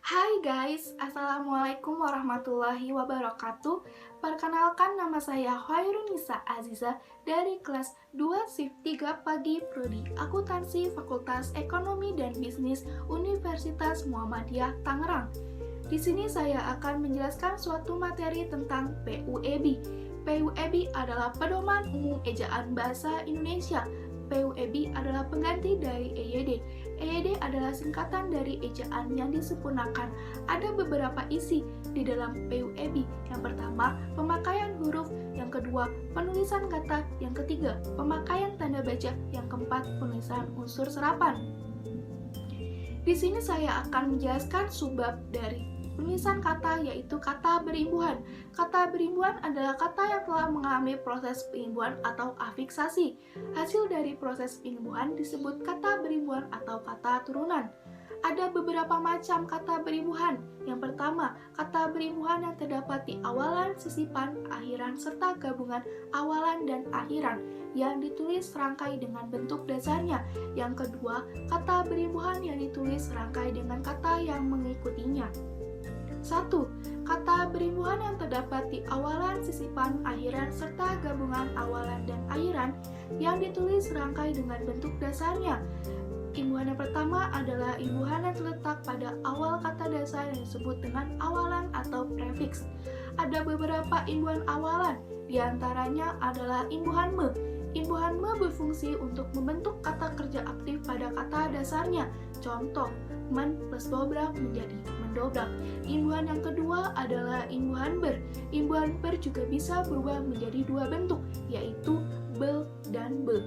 Hai guys, Assalamualaikum warahmatullahi wabarakatuh. Perkenalkan, nama saya Hoirunisa Aziza dari kelas 2 Shift 3 Pagi Prodi Akuntansi Fakultas Ekonomi dan Bisnis Universitas Muhammadiyah Tangerang. Di sini saya akan menjelaskan suatu materi tentang PUEB. PUEB adalah Pedoman Umum Ejaan Bahasa Indonesia. PUEB adalah pengganti dari EYD. EYD adalah singkatan dari ejaan yang disempurnakan. Ada beberapa isi di dalam PUEB. Yang pertama, pemakaian huruf. Yang kedua, penulisan kata. Yang ketiga, pemakaian tanda baca. Yang keempat, penulisan unsur serapan. Di sini saya akan menjelaskan subbab dari penulisan kata, yaitu kata berimbuhan. Kata berimbuhan adalah kata yang telah mengalami proses penyembuhan atau afiksasi. Hasil dari proses penyembuhan disebut kata berimbuhan atau kata turunan. Ada beberapa macam kata berimbuhan. Yang pertama, kata berimbuhan yang terdapat di awalan, sisipan, akhiran, serta gabungan awalan dan akhiran yang ditulis serangkai dengan bentuk dasarnya. Yang kedua, kata berimbuhan yang ditulis serangkai dengan kata yang mengikutinya. 1. Kata berimbuhan yang terdapat di awalan, sisipan, akhiran, serta gabungan awalan dan akhiran yang ditulis serangkai dengan bentuk dasarnya. Imbuhan yang pertama adalah imbuhan yang terletak pada awal kata dasar yang disebut dengan awalan atau prefiks. Ada beberapa imbuhan awalan, diantaranya adalah imbuhan me. Imbuhan me berfungsi untuk membentuk kata kerja aktif pada kata dasarnya. Contoh, men plus dobrak menjadi mendobrak. Imbuhan yang kedua adalah imbuhan ber. Imbuhan ber juga bisa berubah menjadi dua bentuk, yaitu bel dan be.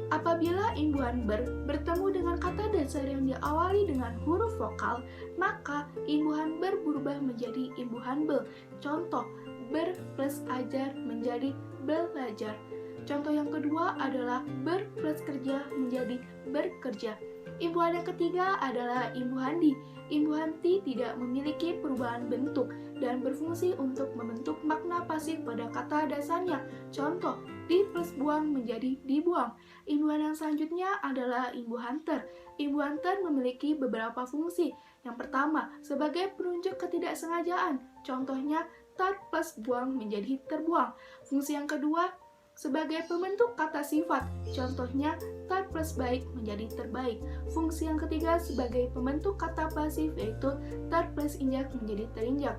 Apabila imbuhan ber bertemu dengan kata dasar yang diawali dengan huruf vokal, maka imbuhan ber berubah menjadi imbuhan bel. Contoh, ber plus ajar menjadi belajar. Contoh yang kedua adalah ber plus kerja menjadi berkerja. Imbuhan yang ketiga adalah imbuhan di. Imbuhan di tidak memiliki perubahan bentuk dan berfungsi untuk membentuk makna pasif pada kata dasarnya. Contoh, di plus buang menjadi dibuang. Imbuhan yang selanjutnya adalah imbuhan ter. Imbuhan ter memiliki beberapa fungsi. Yang pertama, sebagai penunjuk ketidaksengajaan. Contohnya, ter plus buang menjadi terbuang. Fungsi yang kedua, sebagai pembentuk kata sifat, contohnya ter plus baik menjadi terbaik. Fungsi yang ketiga sebagai pembentuk kata pasif, yaitu ter plus injak menjadi terinjak.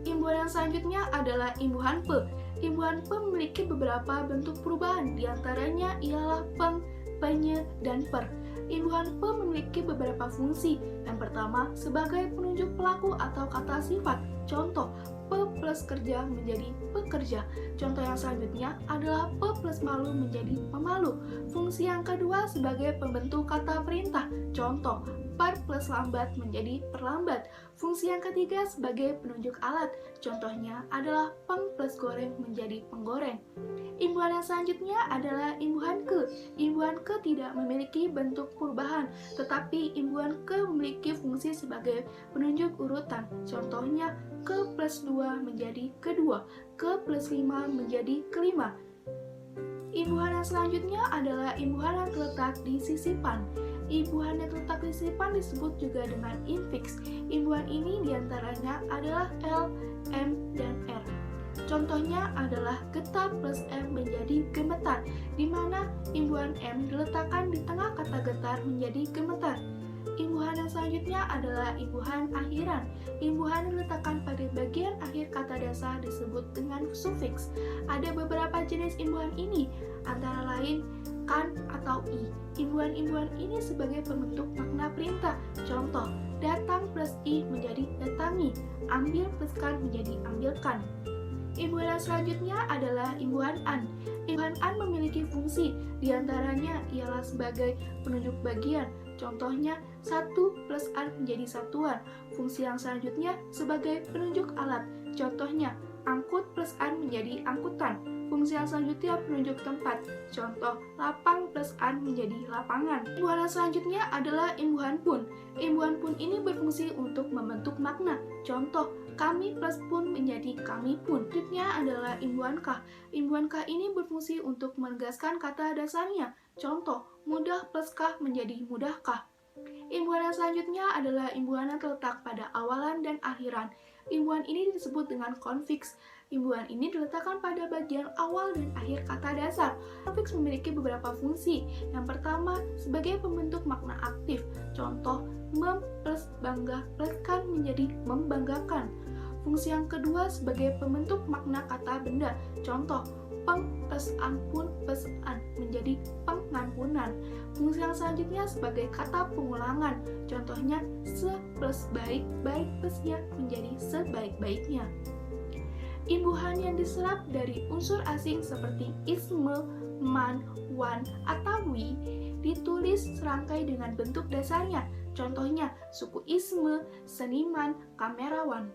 Imbuhan yang selanjutnya adalah imbuhan pe. Imbuhan pe memiliki beberapa bentuk perubahan, diantaranya ialah peng, penye, dan per. Imbuhan pe memiliki beberapa fungsi. Yang pertama, sebagai penunjuk pelaku atau kata sifat. Contoh, pe plus kerja menjadi pekerja. Contoh yang selanjutnya adalah pe plus malu menjadi pemalu. Fungsi yang kedua sebagai pembentuk kata perintah. Contoh, per plus lambat menjadi perlambat. Fungsi yang ketiga sebagai penunjuk alat. Contohnya adalah peng plus goreng menjadi penggoreng. Imbuhan yang selanjutnya adalah imbuhan ke. Imbuhan ke tidak memiliki bentuk perubahan, tetapi imbuhan ke memiliki fungsi sebagai penunjuk urutan. Contohnya, ke plus 2 menjadi kedua, ke plus 5 menjadi kelima. Imbuhan yang selanjutnya adalah imbuhan yang terletak di sisipan. Imbuhan yang terletak di sisipan disebut juga dengan infiks. Imbuhan ini diantaranya adalah L, M, dan R. Contohnya adalah getar plus M menjadi gemetar, di mana imbuhan M diletakkan di tengah kata getar menjadi gemetar. Imbuhan yang selanjutnya adalah imbuhan akhiran. Imbuhan yang diletakkan pada bagian akhir kata dasar disebut dengan sufiks. Ada beberapa jenis imbuhan ini, antara lain kan atau i. Imbuhan-imbuhan ini sebagai pembentuk makna perintah. Contoh, datang plus i menjadi datangi, ambil plus kan menjadi ambilkan. Imbuhan yang selanjutnya adalah imbuhan an. Imbuhan an memiliki fungsi, diantaranya ialah sebagai penunjuk bagian. Contohnya, 1 plus an menjadi satuan. Fungsi yang selanjutnya sebagai penunjuk alat. Contohnya, angkut plus an menjadi angkutan. Fungsi yang selanjutnya penunjuk tempat. Contoh, lapang plus an menjadi lapangan. Imbuhan yang selanjutnya adalah imbuhan pun. Imbuhan pun ini berfungsi untuk membentuk makna. Contoh, kami plus pun menjadi kami pun. Selanjutnya adalah imbuhan kah. Imbuhan kah ini berfungsi untuk menegaskan kata dasarnya. Contoh, mudah plus kah menjadi mudahkah. Imbuhan yang selanjutnya adalah imbuhan yang terletak pada awalan dan akhiran. Imbuhan ini disebut dengan konfiks. Imbuhan ini diletakkan pada bagian awal dan akhir kata dasar. Konfiks memiliki beberapa fungsi. Yang pertama, sebagai pembentuk makna aktif. Contoh, mem plus bangga plus kan menjadi membanggakan. Fungsi yang kedua, sebagai pembentuk makna kata benda. Contoh, peng plus ampun plus an menjadi pengampunan. Fungsi yang selanjutnya sebagai kata pengulangan. Contohnya, se plus baik, baik plusnya menjadi sebaik-baiknya. Imbuhan yang diserap dari unsur asing seperti isme, man, wan, atau wi ditulis serangkai dengan bentuk dasarnya. Contohnya, suku isme, seniman, kamerawan.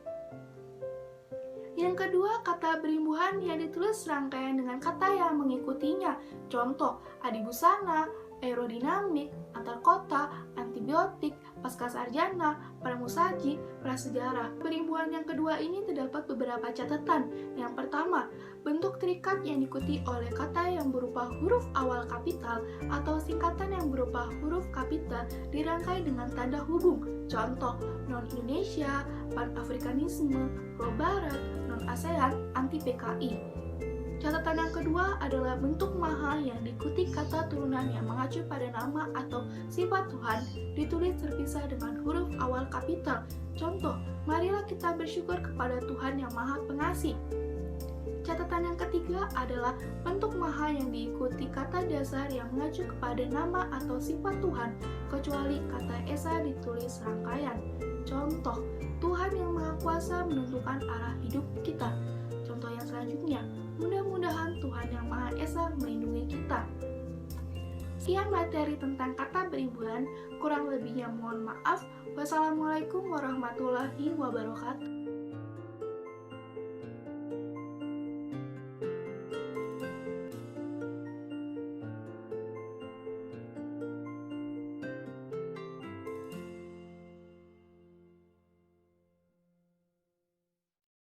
Yang kedua, kata berimbuhan yang ditulis serangkaian dengan kata yang mengikutinya. Contoh, adibusana, aerodinamik, antar kota, antibiotik, pascasarjana, pramusaji, prasejarah. Berimbuhan yang kedua ini terdapat beberapa catatan. Yang pertama, bentuk terikat yang diikuti oleh kata yang berupa huruf awal kapital atau singkatan yang berupa huruf kapital dirangkai dengan tanda hubung. Contoh, non-Indonesia, pan-Afrikanisme, pro-Barat, non-ASEAN, anti-PKI. Catatan yang kedua adalah bentuk maha yang diikuti kata turunan yang mengacu pada nama atau sifat Tuhan ditulis terpisah dengan huruf awal kapital. Contoh, marilah kita bersyukur kepada Tuhan yang Maha Pengasih. Catatan yang ketiga adalah bentuk maha yang diikuti kata dasar yang mengacu kepada nama atau sifat Tuhan, kecuali kata esa ditulis rangkaian. Contoh, Tuhan yang Maha Kuasa menentukan arah hidup kita. Contoh yang selanjutnya, mudah-mudahan Tuhan yang Maha Esa melindungi kita. Sekian materi tentang kata berimbuhan, kurang lebihnya mohon maaf. Wassalamualaikum warahmatullahi wabarakatuh.